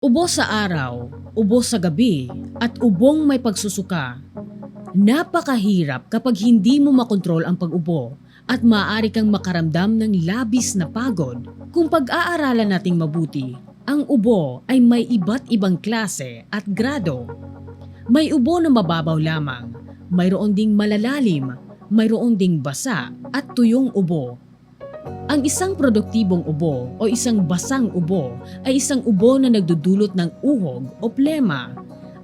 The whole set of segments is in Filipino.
Ubo sa araw, ubo sa gabi, at ubong may pagsusuka. Napakahirap kapag hindi mo makontrol ang pag-ubo at maaari kang makaramdam ng labis na pagod. Kung pag-aaralan nating mabuti, ang ubo ay may iba't ibang klase at grado. May ubo na mababaw lamang, mayroon ding malalalim, mayroon ding basa at tuyong ubo. Ang isang produktibong ubo o isang basang ubo ay isang ubo na nagdudulot ng uhog o plema.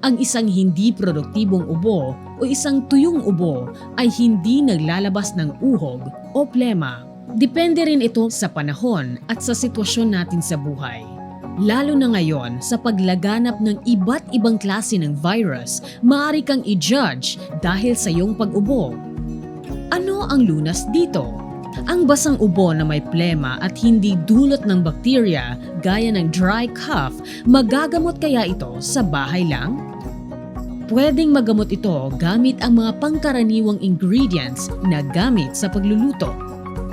Ang isang hindi produktibong ubo o isang tuyong ubo ay hindi naglalabas ng uhog o plema. Depende rin ito sa panahon at sa sitwasyon natin sa buhay. Lalo na ngayon sa paglaganap ng iba't ibang klase ng virus, maaari kang i-judge dahil sa iyong pag-ubo. Ano ang lunas dito? Ang basang ubo na may plema at hindi dulot ng bakterya gaya ng dry cough, magagamot kaya ito sa bahay lang? Pwedeng magamot ito gamit ang mga pangkaraniwang ingredients na gamit sa pagluluto.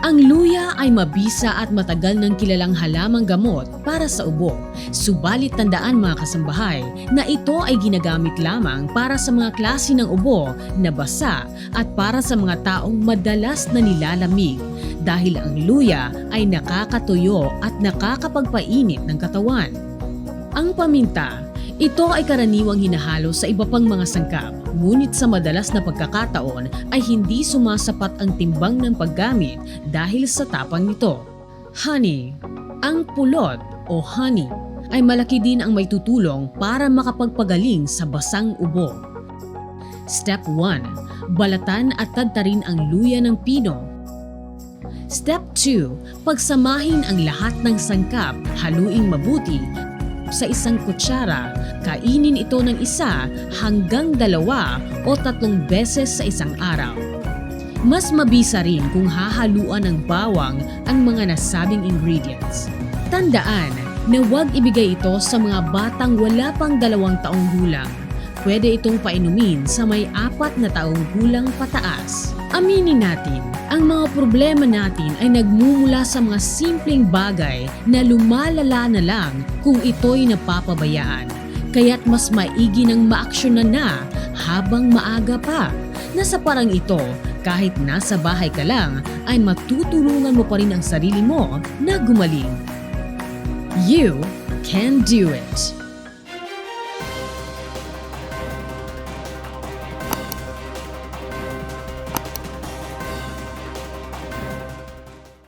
Ang luya ay mabisa at matagal ng kilalang halamang gamot para sa ubo. Subalit tandaan mga kasambahay na ito ay ginagamit lamang para sa mga klase ng ubo na basa at para sa mga taong madalas na nilalamig dahil ang luya ay nakakatuyo at nakakapagpainit ng katawan. Ang paminta, ito ay karaniwang hinahalo sa iba pang mga sangkap, ngunit sa madalas na pagkakataon ay hindi sumasapat ang timbang ng paggamit dahil sa tapang nito. Honey. Ang pulot o honey ay malaki din ang may tutulong para makapagpagaling sa basang ubo. Step 1. Balatan at tadtarin ang luya ng pino. Step 2. Pagsamahin ang lahat ng sangkap, haluing mabuti sa isang kutsara, kainin ito ng 1 hanggang 2 o 3 beses sa isang araw. Mas mabisa rin kung hahaluan ng bawang ang mga nasabing ingredients. Tandaan na huwag ibigay ito sa mga batang wala pang 2 taong gulang. Pwede itong painumin sa may 4 na taong gulang pataas. Aminin natin, ang mga problema natin ay nagmumula sa mga simpleng bagay na lumalala na lang kung ito'y napapabayaan. Kaya't mas maigi ng maaksyonan na habang maaga pa. Nasa parang ito, kahit nasa bahay ka lang, ay matutulungan mo pa rin ang sarili mo na gumaling. You can do it!